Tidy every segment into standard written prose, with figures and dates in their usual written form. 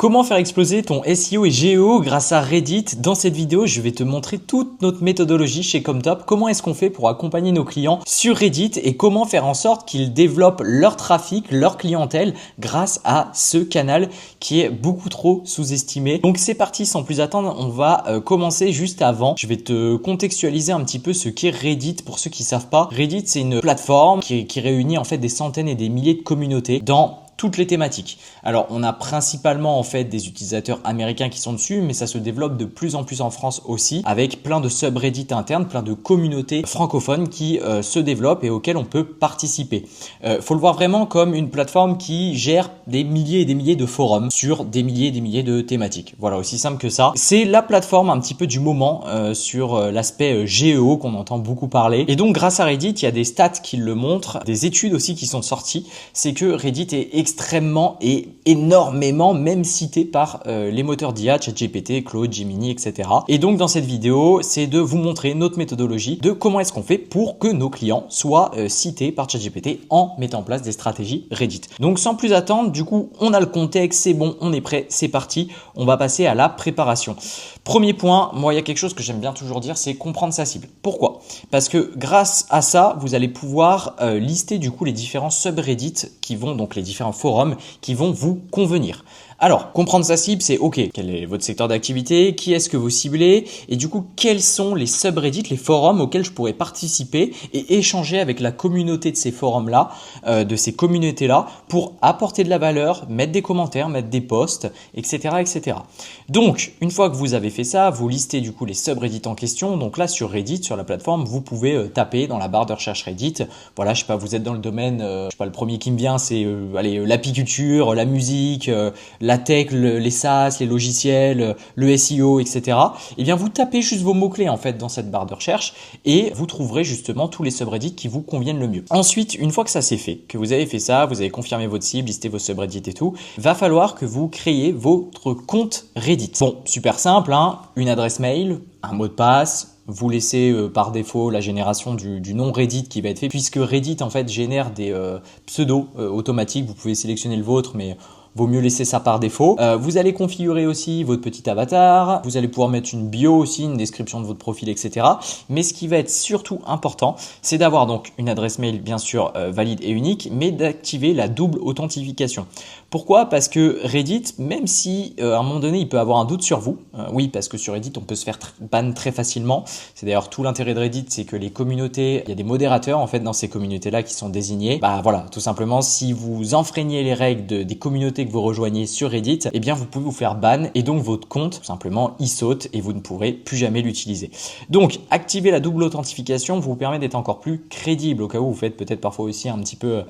Comment faire exploser ton SEO et GEO grâce à Reddit? Dans cette vidéo, je vais te montrer toute notre méthodologie chez Comtop. Comment est-ce qu'on fait pour accompagner nos clients sur Reddit et comment faire en sorte qu'ils développent leur trafic, leur clientèle grâce à ce canal qui est beaucoup trop sous-estimé. Donc c'est parti, sans plus attendre, on va commencer juste avant. Je vais te contextualiser un petit peu ce qu'est Reddit pour ceux qui ne savent pas. Reddit, c'est une plateforme qui réunit en fait des centaines et des milliers de communautés dans toutes les thématiques. Alors, on a principalement en fait des utilisateurs américains qui sont dessus, mais ça se développe de plus en plus en France aussi, avec plein de subreddits internes, plein de communautés francophones qui se développent et auxquelles on peut participer. Faut le voir vraiment comme une plateforme qui gère des milliers et des milliers de forums sur des milliers et des milliers de thématiques. Voilà, aussi simple que ça. C'est la plateforme un petit peu du moment sur l'aspect GEO qu'on entend beaucoup parler. Et donc, grâce à Reddit, il y a des stats qui le montrent, des études aussi qui sont sorties. C'est que Reddit est extrêmement et énormément même cité par les moteurs d'IA, ChatGPT, Claude, Gemini, etc. Et donc dans cette vidéo, c'est de vous montrer notre méthodologie de comment est-ce qu'on fait pour que nos clients soient cités par ChatGPT en mettant en place des stratégies Reddit. Donc sans plus attendre, du coup, on a le contexte, c'est bon, on est prêt, c'est parti. On va passer à la préparation. Premier point, moi il y a quelque chose que j'aime bien toujours dire, c'est comprendre sa cible. Pourquoi? Parce que grâce à ça, vous allez pouvoir lister du coup les différents subreddits qui vont, donc les différents forums qui vont vous convenir. Alors, comprendre sa cible, c'est OK, quel est votre secteur d'activité, qui est-ce que vous ciblez et du coup, quels sont les subreddits, les forums auxquels je pourrais participer et échanger avec la communauté de ces forums-là, de ces communautés-là pour apporter de la valeur, mettre des commentaires, mettre des posts, etc., etc. Donc, une fois que vous avez fait ça, vous listez du coup les subreddits en question. Donc là, sur Reddit, sur la plateforme, vous pouvez taper dans la barre de recherche Reddit. Voilà, je sais pas, vous êtes dans le domaine, je sais pas, le premier qui me vient, c'est l'apiculture, la musique, la tech, les SaaS, les logiciels, le SEO, etc. Eh bien, vous tapez juste vos mots-clés en fait dans cette barre de recherche et vous trouverez justement tous les subreddits qui vous conviennent le mieux. Ensuite, une fois que ça c'est fait, que vous avez fait ça, vous avez confirmé votre cible, listé vos subreddits et tout, va falloir que vous créiez votre compte Reddit. Bon, super simple, hein, une adresse mail, un mot de passe. Vous laissez par défaut la génération du nom Reddit qui va être fait puisque Reddit en fait génère des pseudos automatiques. Vous pouvez sélectionner le vôtre, mais vaut mieux laisser ça par défaut. Vous allez configurer aussi votre petit avatar. Vous allez pouvoir mettre une bio aussi, une description de votre profil, etc. Mais ce qui va être surtout important, c'est d'avoir donc une adresse mail bien sûr valide et unique, mais d'activer la double authentification. Pourquoi? Parce que Reddit, même si à un moment donné, il peut avoir un doute sur vous, oui, parce que sur Reddit, on peut se faire ban très facilement. C'est d'ailleurs tout l'intérêt de Reddit, c'est que les communautés, il y a des modérateurs en fait dans ces communautés-là qui sont désignés. Bah voilà, tout simplement, si vous enfreignez les règles des communautés que vous rejoignez sur Reddit, eh bien vous pouvez vous faire ban et donc votre compte, tout simplement, il saute et vous ne pourrez plus jamais l'utiliser. Donc, activer la double authentification vous permet d'être encore plus crédible au cas où vous faites peut-être parfois aussi un petit peu,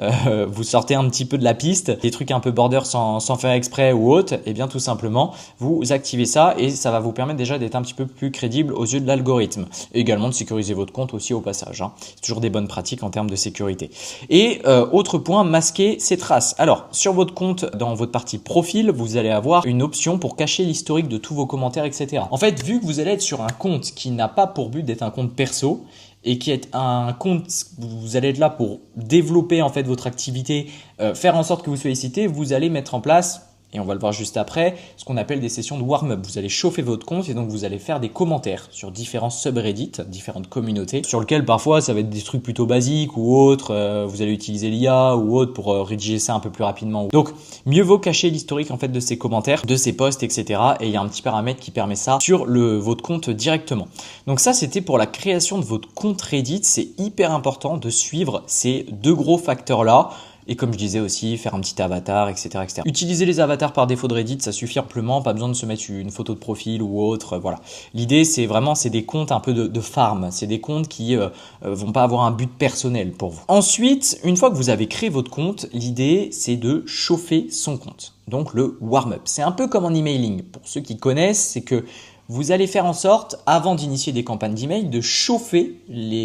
vous sortez un petit peu de la piste, des trucs un peu border sans faire exprès ou autre, et bien tout simplement vous activez ça et ça va vous permettre déjà d'être un petit peu plus crédible aux yeux de l'algorithme et également de sécuriser votre compte aussi au passage, hein. C'est toujours des bonnes pratiques en termes de sécurité. Et autre point, masquer ses traces. Alors sur votre compte, dans votre partie profil, vous allez avoir une option pour cacher l'historique de tous vos commentaires, etc. En fait, vu que vous allez être sur un compte qui n'a pas pour but d'être un compte perso et qui est un compte, vous allez être là pour développer en fait votre activité, faire en sorte que vous soyez cité, vous allez mettre en place, et on va le voir juste après, ce qu'on appelle des sessions de warm-up. Vous allez chauffer votre compte et donc vous allez faire des commentaires sur différents subreddits, différentes communautés, sur lesquels parfois ça va être des trucs plutôt basiques ou autres, vous allez utiliser l'IA ou autre pour rédiger ça un peu plus rapidement. Donc mieux vaut cacher l'historique en fait de ces commentaires, de ces posts, etc. Et il y a un petit paramètre qui permet ça sur votre compte directement. Donc ça c'était pour la création de votre compte Reddit. C'est hyper important de suivre ces deux gros facteurs-là. Et comme je disais aussi, faire un petit avatar, etc., etc. Utiliser les avatars par défaut de Reddit, ça suffit amplement, pas besoin de se mettre une photo de profil ou autre, voilà. L'idée, c'est vraiment, c'est des comptes un peu de farm, c'est des comptes qui vont pas avoir un but personnel pour vous. Ensuite, une fois que vous avez créé votre compte, l'idée, c'est de chauffer son compte. Donc le warm-up. C'est un peu comme en emailing. Pour ceux qui connaissent, c'est que vous allez faire en sorte, avant d'initier des campagnes d'email, de chauffer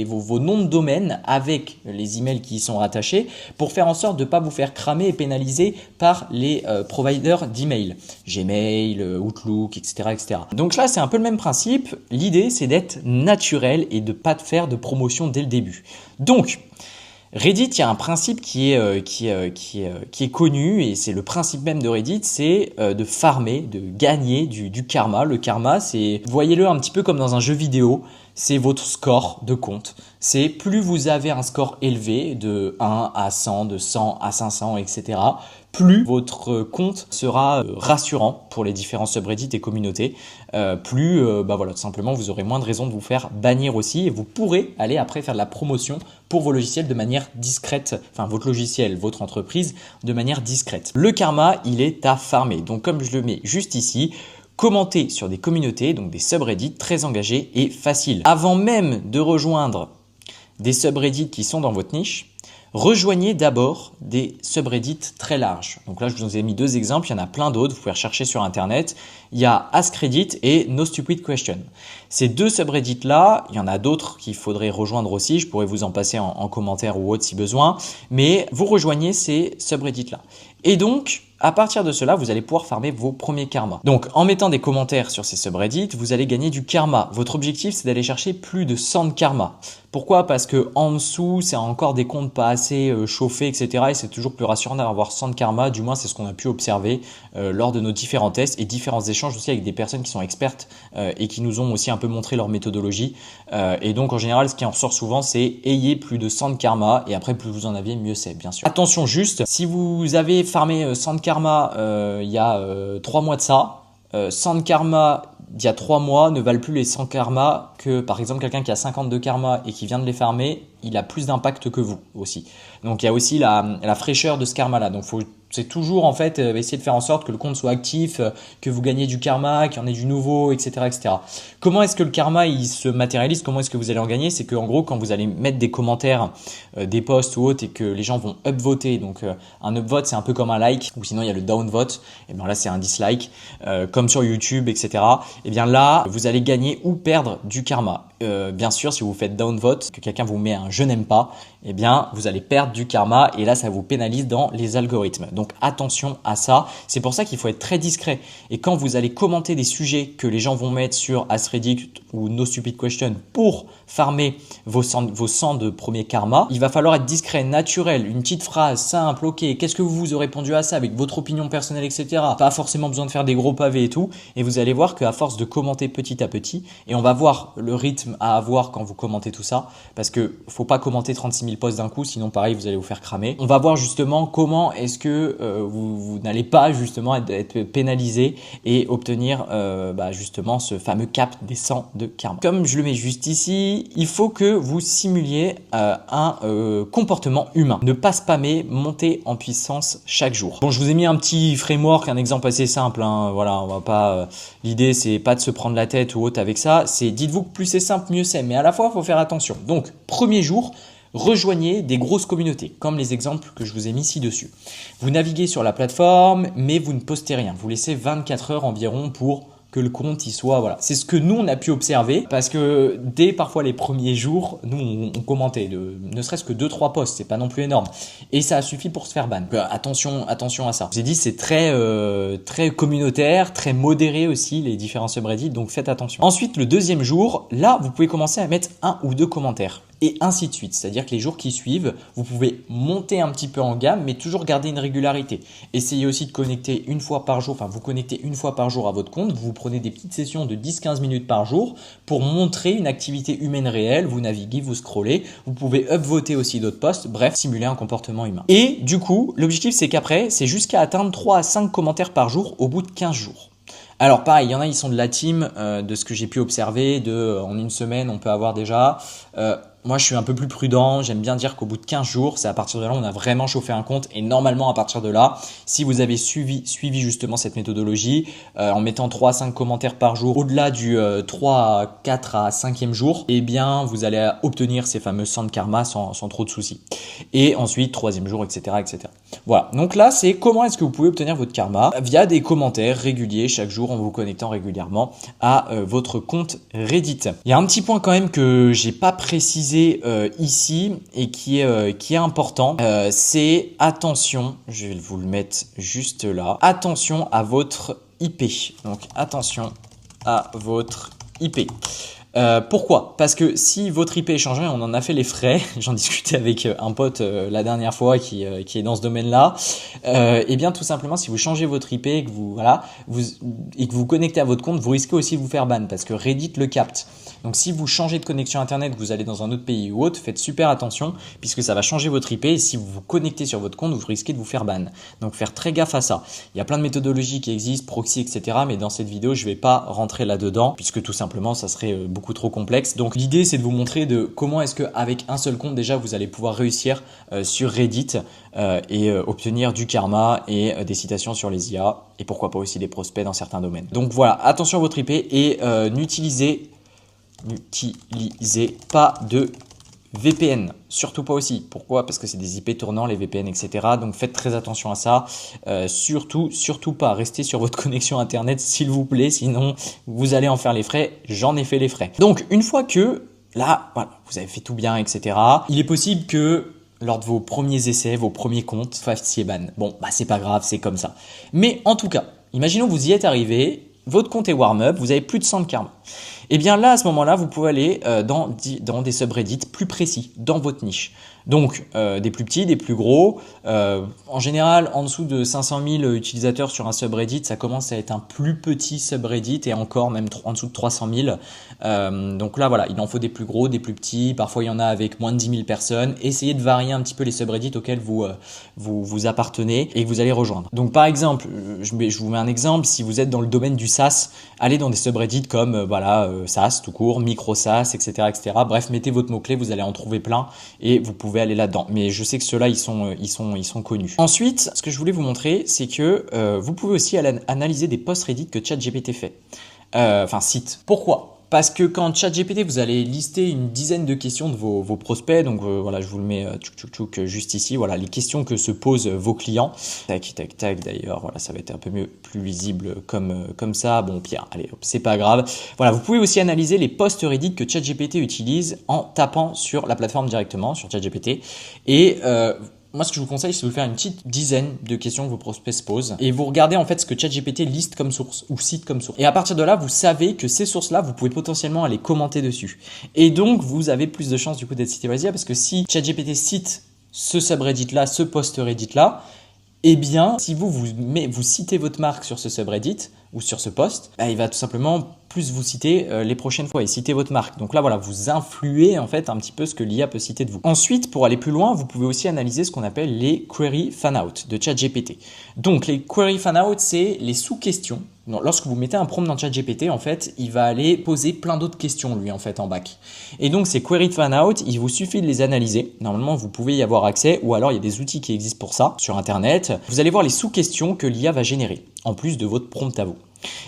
vos noms de domaine avec les emails qui y sont rattachés pour faire en sorte de ne pas vous faire cramer et pénaliser par les providers d'email, Gmail, Outlook, etc., etc. Donc là, c'est un peu le même principe. L'idée, c'est d'être naturel et de ne pas faire de promotion dès le début. Donc, Reddit, il y a un principe qui est connu et c'est le principe même de Reddit, c'est de farmer, de gagner du karma. Le karma, c'est, voyez-le un petit peu comme dans un jeu vidéo, c'est votre score de compte. C'est plus vous avez un score élevé de 1 à 100, de 100 à 500, etc., plus votre compte sera rassurant pour les différents subreddits et communautés, plus voilà, tout simplement vous aurez moins de raisons de vous faire bannir aussi et vous pourrez aller après faire de la promotion pour vos logiciels de manière discrète, enfin votre logiciel, votre entreprise de manière discrète. Le karma, il est à farmer. Donc comme je le mets juste ici, commenter sur des communautés, donc des subreddits très engagés et faciles. Avant même de rejoindre des subreddits qui sont dans votre niche, rejoignez d'abord des subreddits très larges. Donc là, je vous ai mis 2 exemples, il y en a plein d'autres, vous pouvez rechercher sur Internet. Il y a Ask Reddit et No Stupid Question. Ces 2 subreddits-là, il y en a d'autres qu'il faudrait rejoindre aussi, je pourrais vous en passer en commentaire ou autre si besoin, mais vous rejoignez ces subreddits-là. Et donc, à partir de cela, vous allez pouvoir farmer vos premiers karmas. Donc, en mettant des commentaires sur ces subreddits, vous allez gagner du karma. Votre objectif, c'est d'aller chercher plus de 100 de karma. Pourquoi? Parce que en dessous, c'est encore des comptes pas assez chauffés, etc. Et c'est toujours plus rassurant d'avoir 100 de karma. Du moins, c'est ce qu'on a pu observer lors de nos différents tests et différents échanges aussi avec des personnes qui sont expertes et qui nous ont aussi un peu montré leur méthodologie. Et donc, en général, ce qui en ressort souvent, c'est ayez plus de 100 de karma. Et après, plus vous en avez, mieux c'est, bien sûr. Attention juste, si vous avez farmé 100 de karma il y a 3 mois de ça, 100 de karma d'il y a 3 mois ne valent plus les 100 karma que par exemple quelqu'un qui a 50 de karma et qui vient de les farmer, il a plus d'impact que vous aussi. Donc il y a aussi la fraîcheur de ce karma là. Donc c'est toujours en fait essayer de faire en sorte que le compte soit actif, que vous gagnez du karma, qu'il y en ait du nouveau, etc., etc. Comment est-ce que le karma il se matérialise? Comment est-ce que vous allez en gagner? C'est qu'en gros quand vous allez mettre des commentaires, des posts ou autres et que les gens vont upvoter, donc un upvote c'est un peu comme un like ou sinon il y a le downvote, et bien là c'est un dislike, comme sur YouTube, etc. Et bien là vous allez gagner ou perdre du karma. Bien sûr, si vous faites downvote, que quelqu'un vous met un je n'aime pas, eh bien vous allez perdre du karma et là ça vous pénalise dans les algorithmes. Donc attention à ça, c'est pour ça qu'il faut être très discret. Et quand vous allez commenter des sujets que les gens vont mettre sur Ask Reddit ou No Stupid Question pour farmer vos 100 de premier karma, il va falloir être discret, naturel, une petite phrase simple, ok, qu'est-ce que vous aurez répondu à ça avec votre opinion personnelle, etc. Pas forcément besoin de faire des gros pavés et tout. Et vous allez voir qu'à force de commenter petit à petit, et on va voir le rythme à avoir quand vous commentez tout ça, parce que faut pas commenter 36 000 posts d'un coup, sinon pareil vous allez vous faire cramer. On va voir justement comment est-ce que vous n'allez pas justement être pénalisé et obtenir justement ce fameux cap des 100 de karma. Comme je le mets juste ici, il faut que vous simuliez un comportement humain. Ne pas spammer, monter en puissance chaque jour. Bon, je vous ai mis un petit framework, un exemple assez simple, hein. Voilà, on va pas. L'idée c'est pas de se prendre la tête ou autre avec ça. C'est dites-vous que plus c'est simple, mieux c'est. Mais à la fois, il faut faire attention. Donc, premier jour, rejoignez des grosses communautés, comme les exemples que je vous ai mis ci-dessus. Vous naviguez sur la plateforme, mais vous ne postez rien. Vous laissez 24 heures environ pour que le compte y soit, voilà. C'est ce que nous on a pu observer parce que dès parfois les premiers jours, nous on commentait ne serait-ce que 2-3 posts, c'est pas non plus énorme et ça a suffi pour se faire ban. Attention à ça. Je vous ai dit c'est très communautaire, très modéré aussi les différents subreddits, donc faites attention. Ensuite le deuxième jour, là vous pouvez commencer à mettre 1 ou 2 commentaires. Et ainsi de suite, c'est-à-dire que les jours qui suivent, vous pouvez monter un petit peu en gamme, mais toujours garder une régularité. Essayez aussi de connecter une fois par jour, enfin vous connectez une fois par jour à votre compte, vous prenez des petites sessions de 10-15 minutes par jour pour montrer une activité humaine réelle, vous naviguez, vous scrollez, vous pouvez upvoter aussi d'autres posts, bref, simuler un comportement humain. Et du coup, l'objectif c'est qu'après, c'est jusqu'à atteindre 3 à 5 commentaires par jour au bout de 15 jours. Alors pareil, il y en a, ils sont de la team, de ce que j'ai pu observer, en une semaine, on peut avoir déjà. Moi, je suis un peu plus prudent. J'aime bien dire qu'au bout de 15 jours, c'est à partir de là où on a vraiment chauffé un compte. Et normalement, à partir de là, si vous avez suivi justement cette méthodologie, en mettant 3 à 5 commentaires par jour, au-delà du 3 à 4 à 5e jour, eh bien, vous allez obtenir ces fameux 100 de karma sans trop de soucis. Et ensuite, 3e jour, etc., etc. Voilà. Donc là, c'est comment est-ce que vous pouvez obtenir votre karma via des commentaires réguliers chaque jour en vous connectant régulièrement à votre compte Reddit. Il y a un petit point quand même que j'ai pas précisé ici et qui est important, c'est attention, je vais vous le mettre juste là, attention à votre IP. Donc attention à votre IP. Pourquoi? Parce que si votre IP est changé, on en a fait les frais, j'en discutais avec un pote la dernière fois qui est dans ce domaine-là, et bien tout simplement si vous changez votre IP et que vous connectez à votre compte, vous risquez aussi de vous faire ban parce que Reddit le capte. Donc si vous changez de connexion internet, que vous allez dans un autre pays ou autre, faites super attention puisque ça va changer votre IP et si vous vous connectez sur votre compte, vous risquez de vous faire ban. Donc faire très gaffe à ça. Il y a plein de méthodologies qui existent, proxy, etc. Mais dans cette vidéo, je vais pas rentrer là-dedans puisque tout simplement, ça serait beaucoup trop complexe. Donc l'idée, c'est de vous montrer de comment est-ce qu'avec un seul compte, déjà, vous allez pouvoir réussir sur Reddit et obtenir du karma et des citations sur les IA et pourquoi pas aussi des prospects dans certains domaines. Donc voilà, attention à votre IP et n'utilisez pas de VPN, surtout pas aussi. Pourquoi? Parce que c'est des IP tournants, les VPN, etc. Donc faites très attention à ça. Surtout pas. Restez sur votre connexion internet, s'il vous plaît. Sinon, vous allez en faire les frais. J'en ai fait les frais. Donc, une fois que là, voilà, vous avez fait tout bien, etc. Il est possible que lors de vos premiers essais, vos premiers comptes, fassiez ban. Bon, bah c'est pas grave, c'est comme ça. Mais en tout cas, imaginons que vous y êtes arrivé, votre compte est warm-up, vous avez plus de 100 de karma. Et bien là, à ce moment-là, vous pouvez aller dans des subreddits plus précis, dans votre niche. Donc, des plus petits, des plus gros. En général, en dessous de 500 000 utilisateurs sur un subreddit, ça commence à être un plus petit subreddit et encore même en dessous de 300 000. Donc là, voilà, il en faut des plus gros, des plus petits. Parfois, il y en a avec moins de 10 000 personnes. Essayez de varier un petit peu les subreddits auxquels vous appartenez et que vous allez rejoindre. Donc, par exemple, je vous mets un exemple. Si vous êtes dans le domaine du SaaS, allez dans des subreddits comme SaaS tout court, micro SaaS, etc., etc. Bref, mettez votre mot-clé, vous allez en trouver plein et vous pouvez aller là-dedans. Mais je sais que ceux-là, ils sont connus. Ensuite, ce que je voulais vous montrer, c'est que vous pouvez aussi analyser des posts Reddit que ChatGPT fait. Cite. Pourquoi? Parce que quand ChatGPT, vous allez lister une dizaine de questions de vos prospects, donc voilà, je vous le mets juste ici, voilà, les questions que se posent vos clients. Tac, tac, tac, d'ailleurs, voilà, ça va être un peu mieux, plus lisible comme ça. Bon, pire, allez, c'est pas grave. Voilà, vous pouvez aussi analyser les posts Reddit que ChatGPT utilise en tapant sur la plateforme directement, sur ChatGPT. Et moi, ce que je vous conseille, c'est de vous faire une petite dizaine de questions que vos prospects se posent et vous regardez en fait ce que ChatGPT liste comme source ou cite comme source. Et à partir de là, vous savez que ces sources-là, vous pouvez potentiellement aller commenter dessus. Et donc, vous avez plus de chances du coup d'être cité par les IA parce que si ChatGPT cite ce subreddit-là, ce post Reddit-là, eh bien, si vous citez votre marque sur ce subreddit ou sur ce post, il va tout simplement plus vous citer les prochaines fois et citer votre marque. Donc là, voilà, vous influez en fait un petit peu ce que l'IA peut citer de vous. Ensuite, pour aller plus loin, vous pouvez aussi analyser ce qu'on appelle les query fan-out de ChatGPT. Donc, les query fan-out, c'est les sous-questions. Lorsque vous mettez un prompt dans ChatGPT, en fait, il va aller poser plein d'autres questions, lui, en fait, en back. Et donc, ces query fan-out, il vous suffit de les analyser. Normalement, vous pouvez y avoir accès ou alors il y a des outils qui existent pour ça sur Internet. Vous allez voir les sous-questions que l'IA va générer, en plus de votre prompt à vous.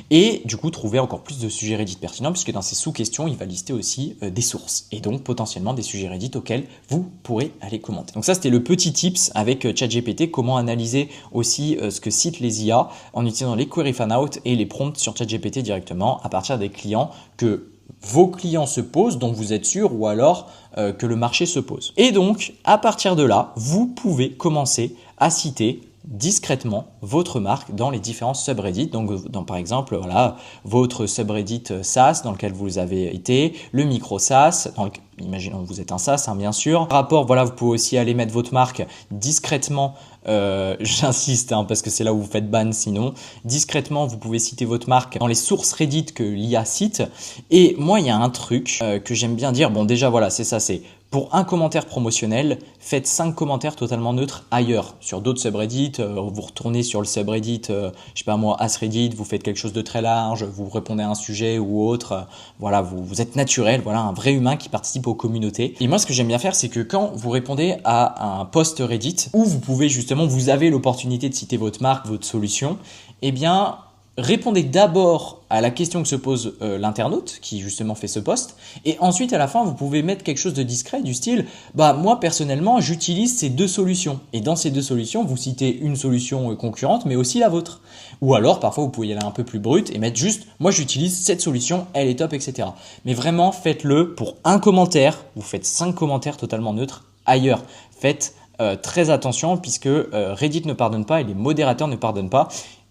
Et du coup, trouver encore plus de sujets Reddit pertinents puisque dans ces sous-questions, il va lister aussi des sources et donc potentiellement des sujets Reddit auxquels vous pourrez aller commenter. Donc ça, c'était le petit tips avec ChatGPT, comment analyser aussi ce que citent les IA en utilisant les query fan-out et les prompts sur ChatGPT directement à partir des clients que vos clients se posent, dont vous êtes sûr, ou alors que le marché se pose. Et donc, à partir de là, vous pouvez commencer à citer discrètement votre marque dans les différents subreddits. Donc, par exemple, voilà, votre subreddit SaaS dans lequel vous avez été, le micro SaaS, imaginons que vous êtes un SaaS, bien sûr. Rapport, voilà, vous pouvez aussi aller mettre votre marque discrètement. J'insiste parce que c'est là où vous faites ban sinon. Discrètement, vous pouvez citer votre marque dans les sources Reddit que l'IA cite. Et moi, il y a un truc que j'aime bien dire. Bon, déjà, voilà, c'est ça, c'est pour un commentaire promotionnel, faites 5 commentaires totalement neutres ailleurs. Sur d'autres subreddits, vous retournez sur le subreddit, je sais pas moi, AskReddit, vous faites quelque chose de très large, vous répondez à un sujet ou autre. Voilà, vous êtes naturel, voilà, un vrai humain qui participe aux communautés. Et moi, ce que j'aime bien faire, c'est que quand vous répondez à un post Reddit, où vous pouvez justement, vous avez l'opportunité de citer votre marque, votre solution, eh bien, répondez d'abord à la question que se pose l'internaute qui justement fait ce post et ensuite à la fin vous pouvez mettre quelque chose de discret du style moi personnellement j'utilise ces deux solutions et dans ces deux solutions vous citez une solution concurrente mais aussi la vôtre ou alors parfois vous pouvez y aller un peu plus brut et mettre juste moi j'utilise cette solution, elle est top, etc. Mais vraiment faites-le pour un commentaire, vous faites 5 commentaires totalement neutres ailleurs. Faites très attention puisque Reddit ne pardonne pas et les modérateurs ne pardonnent pas.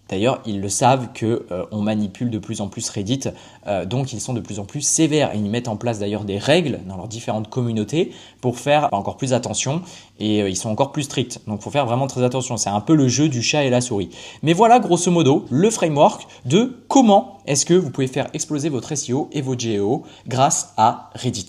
D'ailleurs, ils le savent que on manipule de plus en plus Reddit, donc ils sont de plus en plus sévères et ils mettent en place d'ailleurs des règles dans leurs différentes communautés pour faire encore plus attention et ils sont encore plus stricts. Donc il faut faire vraiment très attention, c'est un peu le jeu du chat et la souris. Mais voilà grosso modo le framework de comment est-ce que vous pouvez faire exploser votre SEO et votre GEO grâce à Reddit.